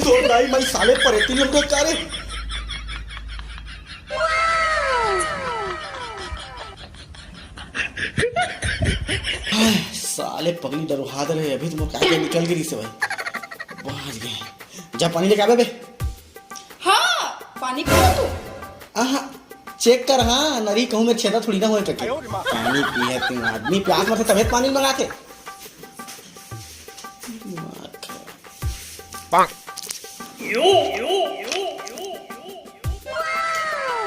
तो दाई मैं साले पर इतनी लोग क्या रे? साले पगली डरुहा दे अभी तुम क्या क्या निकल गई से भाई बाहर गए जा पानी लेके आवे बे। हाँ पानी पियो तू। आहा चेक कर हाँ नरी कहूँ मैं छेदा थोड़ी ना होए करके पानी पिए तुम आदमी प्यास मत तबियत पानी मंगा के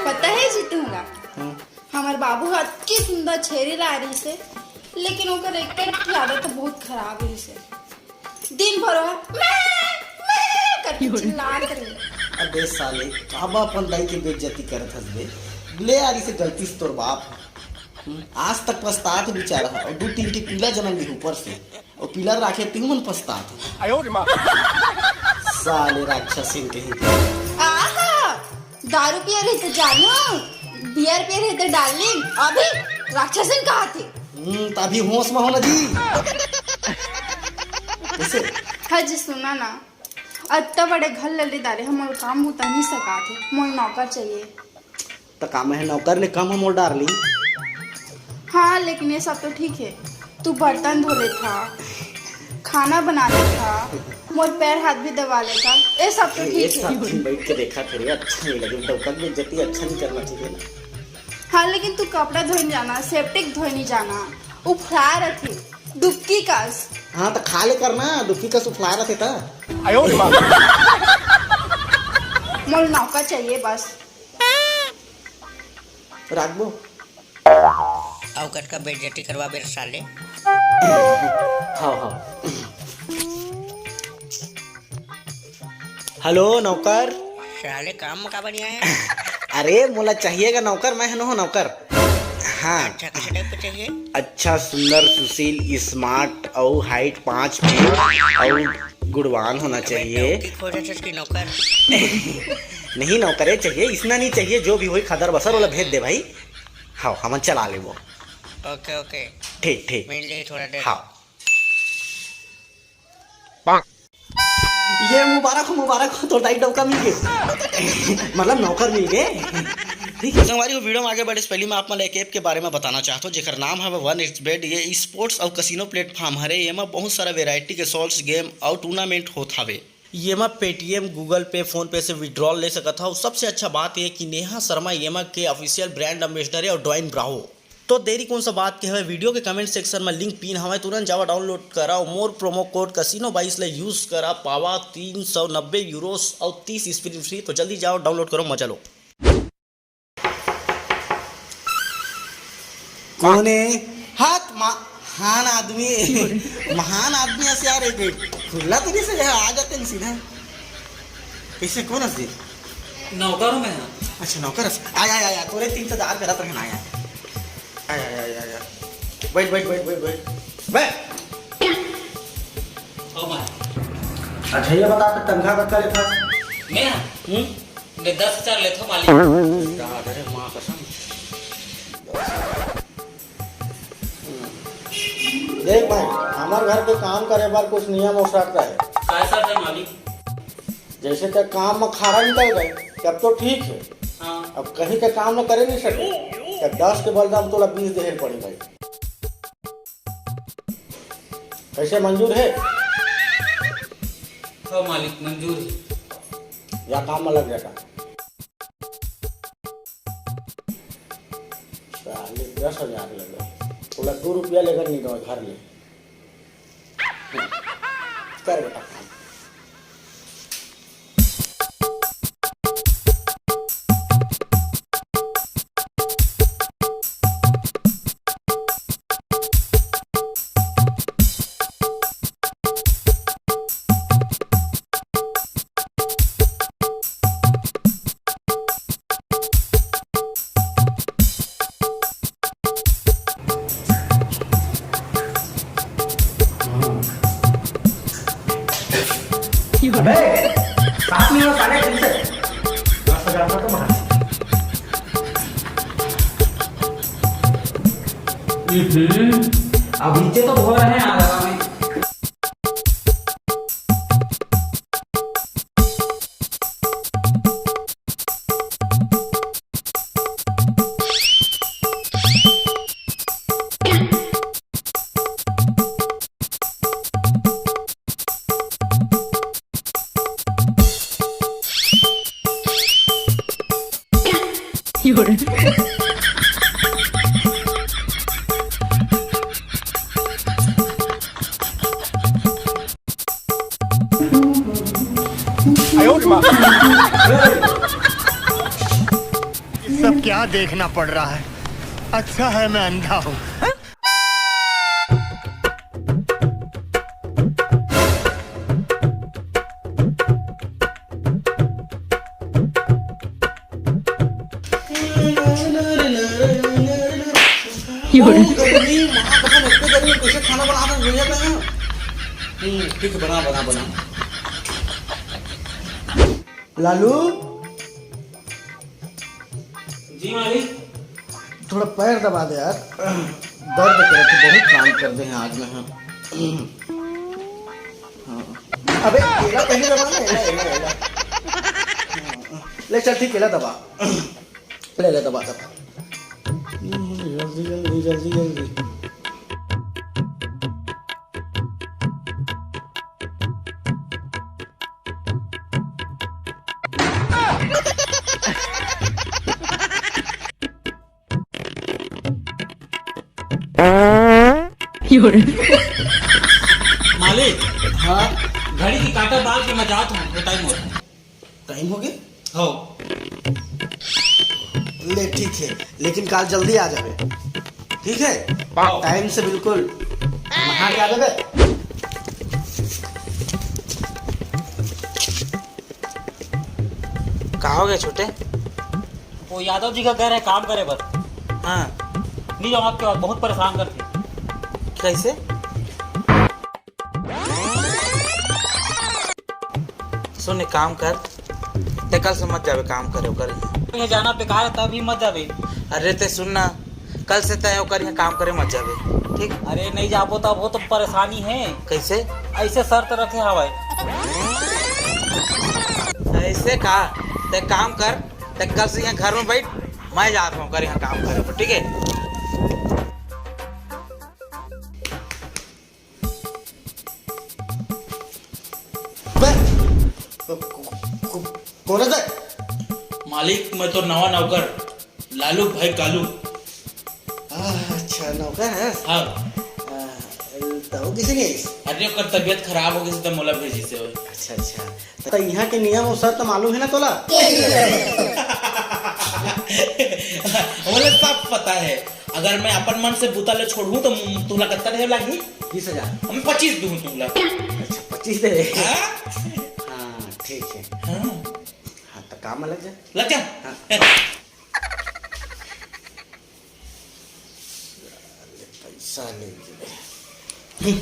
पता है जी तुमरा हमार बाबू हाथ की सुंदर छेरी ला रही से लेकिन ओकर एक आदत तो बहुत खराब है से दिन भर मैं करके चिल्ला करे। अबे साले काबा अपन दाई की बेइज्जती करत हस बे ले आ रही से गलती से तोर बाप आज तक पछतात बेचारा और दो तीन की पीला जन्म ली ऊपर से और पीला राखे तीन मन पछतात साले राक्षस सिंह कहीं आहा दारू पिया रहे तो जानो बियर पिया रहे तो डार्लिंग अभी राक्षसन कहा थे तभी होश में होना जी कैसे हाँ जी सुना ना अत्ता बड़े घर लले दारे हम काम बुता नहीं सका थे मोर नौकर चाहिए तो काम है नौकर ने कम हम डार्लिंग। हाँ लेकिन ये सब तो ठीक है तू बर्तन धो ले था खाना बना ले था मोर पैर हाथ भी दबा ले था ये सब तो ये ठीक सब है। दिन बैठ के देखा फिर अच्छा नहीं लगे डॉक्टर में जति अच्छा नहीं करना चाहिए ना। हाँ लेकिन तू कपड़ा धोने जाना सेप्टिक धोने जाना उफरा रखी दुबकी कास हाँ तो खा ले करना दुखी का सुफला रहे था मोर नौकर चाहिए बस राखबो अवकट का बेइज्जती करवा बेर साले। हाँ हाँ हेलो नौकर साले काम का बढ़िया है। अरे मोला चाहिएगा नौकर मैं है नौकर हाँ अच्छा किस टाइप पे चाहिए? अच्छा सुंदर सुशील स्मार्ट और हाइट 5 फीट और गुणवान होना चाहिए। की नौकर नहीं नौकरे चाहिए इतना नहीं चाहिए जो भी हो खदर बसर वाला भेज दे भाई। हाँ हम चला ले वो ओके ओके ठीक ठीक मिल जाए थोड़ा देर। हाँ ये मुबारक हो तो टाइट डौका मिल गए मतलब नौकर मिल गए ठीक है। हमारी वीडियो में आगे बढ़े से पहले मैं आप एक ऐप के बारे में बताना चाहता हूँ जेकर नाम है 1xBet। ये स्पोर्ट्स और कसिनो प्लेटफॉर्म हरे ये में बहुत सारा वेराइटी के सॉल्ट्स गेम और टूर्नामेंट होत हवे। ये में पेटीएम गूगल पे फोन पे से विड्रॉल ले सकता हूँ। सबसे अच्छा बात यह कि नेहा शर्मा येमा के ऑफिशियल ब्रांड एम्बेसडर है और डॉइन ब्रावो। तो देरी कौन सा बात के है वीडियो के कमेंट सेक्शन में लिंक पिन हमें तुरंत जावा डाउनलोड करा और मोर प्रोमो कोड casino22 ले यूज करा पावा 390 यूरोस और 30 स्पिन फ्री। तो जल्दी जाओ डाउनलोड करो मजा लो। कौन है हाथ महान आदमी महान आदमी ऐसे यार एक खुला तरीके से आ जाते हैं सीधा कैसे कौन है नौकर में है। अच्छा नौकर आया तोरे 3,000 करा पर आया आया बैठ बैठ बैठ बैठ बैठ बैठ ओ माय अच्छा ये बता तो तनख्वाह कब लेता मैं मैं 10,000 लेता हूं मालिक। अरे मां कसम देख भाई हमारे घर पे काम करे बार कुछ नियम और शर्त है। कैसा है मालिक? जैसे कि काम में खारा निकल गए तब तो ठीक है। हाँ अब कहीं का काम न करे नहीं सके तब 10 के बलदाम तोला 20 देने पड़ी भाई। कैसे मंजूर है ओ मालिक मंजूर है। या काम में लग जाता 10,000 लगे बोला 2 रुपया लेकर नहीं दो घर ले कर बेटा अबे साथ में साले फिर से 10,000 का तो बाहर अब नीचे तो हो रहे हैं आराम में। सब क्या देखना पड़ रहा है। अच्छा है मैं अंधा हूँ। कैसे खाना बना ठीक है, बना बना बना। लालू जी मालिक। थोड़ा पैर दबा दे यार, दर्द करे थे, बहुत काम कर दे हैं आज में। हाँ अबे केला कहीं दबा ना, एला। ले चल ठीक, केला दबा, ले दबा दबा, जल्दी जल्दी जल्दी जल्दी। मालिक हाँ घड़ी की काटा डाल के मैं जाता हूँ, तो टाइम हो रहा है। टाइम हो गया हो ले ठीक है, लेकिन कल जल्दी आ जावे, ठीक है? टाइम से बिल्कुल नहा के आ जावे। कहाँ हो गए छोटे? वो यादव जी का घर है, काम करे बस। हाँ नहीं जाओ आपके बाद, बहुत परेशान करते। कैसे? सुन एक काम कर, ते कल से मत जावे काम करे ओकर यहाँ। यहाँ जाना बेकार है, तभी मत जावे। अरे ते सुनना, कल से तय ओकर यहाँ काम करे मत जावे, ठीक? अरे नहीं जाबो तो वो तो परेशानी है। कैसे? ऐसे शर्त रखे हवाई। ऐसे का? ते काम कर, ते कल से यहाँ घर में बैठ, मैं जाता हूँ ओकर यहाँ काम करे, ठीक है? कौन है? मालिक मैं तो नवा नौकर लालू भाई कालू। अच्छा नौकर है। हाँ तो किसे गई? अरे ओकर तबीयत खराब हो गई तो मोला भेजी से। अच्छा अच्छा, तो यहाँ के नियम और शर्त मालूम है ना तोला? मुझे सब पता है। अगर मैं अपन मन से बूता ले छोड़ू तो तुला कितना ढेर लगी? 20,000। हम 25 दूँ तुला। अच्छा 25 दे रहे। हाँ? हाँ ठीक है। हाँ हाँ तो काम में लग जा। लग जा। पैसा ले ले।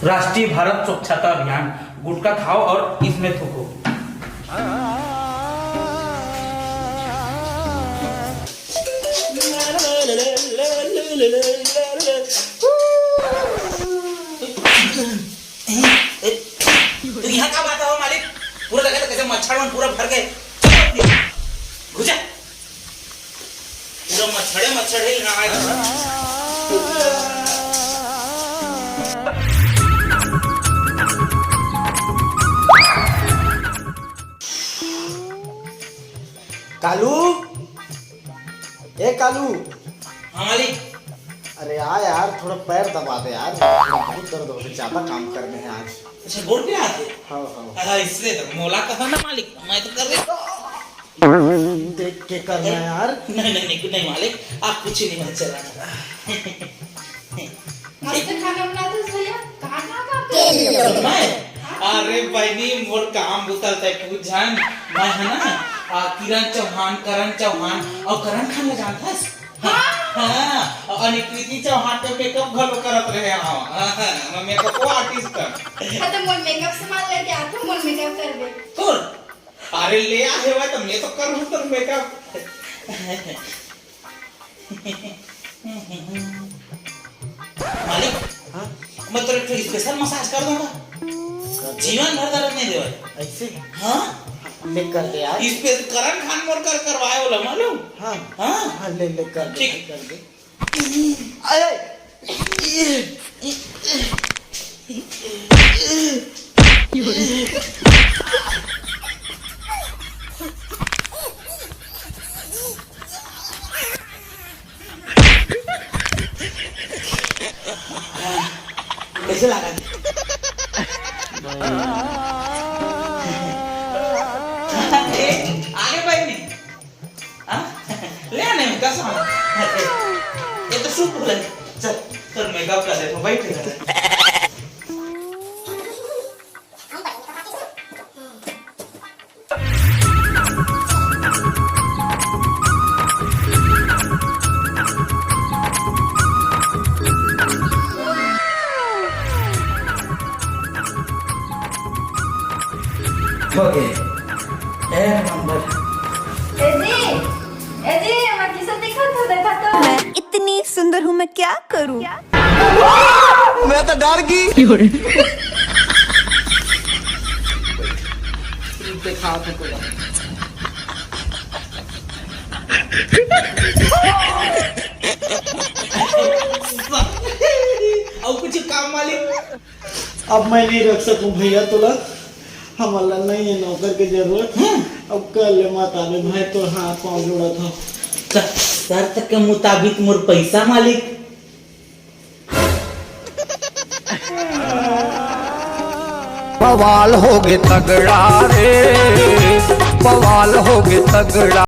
राष्ट्रीय भारत स्वच्छता अभियान, गुटखा खाओ और इसमें थूको। तो यहाँ का बात हो मालिक? पूरा जगह तो कैसे मच्छर पूरा भर गए। घुसा पूरा मच्छर है यहाँ। कालू, ए कालू, हाँ मालिक। अरे यार थोड़ा पैर दबा दे यार, बहुत दर्द हो रहा, ज्यादा काम करने हैं आज। अच्छा गोड़ पे आते हाँ हाँ हाँ इसलिए तो मोला कहा ना मालिक, मैं तो कर देता। देख के करना है यार। नहीं मालिक, आप कुछ नहीं मत चलाना। मस्त खाना बनाते हो भैया, कहाँ काम करते हो? मैं अरे बहनी मोर काम बुतल तय पूछ जान, मैं है ना किरण चौहान, करण चौहान और करण खान जानता है? हाँ और कृति चौहान के मेकअप घलो करत रहे हां, मैं मेकअप आर्टिस्ट कर। हाँ तो मोर मेकअप सामान लेके आते, मोर मेकअप करबे। कौन? अरे ले आए हुआ तो मैं तो करूँ तो मेकअप। मालिक हाँ मैं तो एक स्पेशल मसाज कर दूंगा, जीवन भर दर्द नहीं देगा ऐसे। हाँ ले कर दे यार। इस पे करण खान मोर कर करवाए वाला मालूम। हाँ हाँ हाँ ले ले कर दे, ठीक। कर दे। अरे कैसे लगा? आगे भाई नहीं ले आने में कैसा ये तो सूप बोला। चल चल मेकअप कर दे, बैठ इधर। ओके एक नंबर। एदी हमार किसे दिखत हो, देखा तो। मैं इतनी सुंदर हूँ, मैं क्या करूँ? मैं तो डर गई। दिखा तो कोई। और कुछ काम मालिक? अब मैं नहीं रख सकूं भैया तुला, हमारा नहीं है नौकर की जरूरत। अब कल ले माता ने भाई तो हाथ पाँव जोड़ा था। शर्त के मुताबिक मोर पैसा मालिक। बवाल होगे तगड़ा रे, बवाल होगे तगड़ा।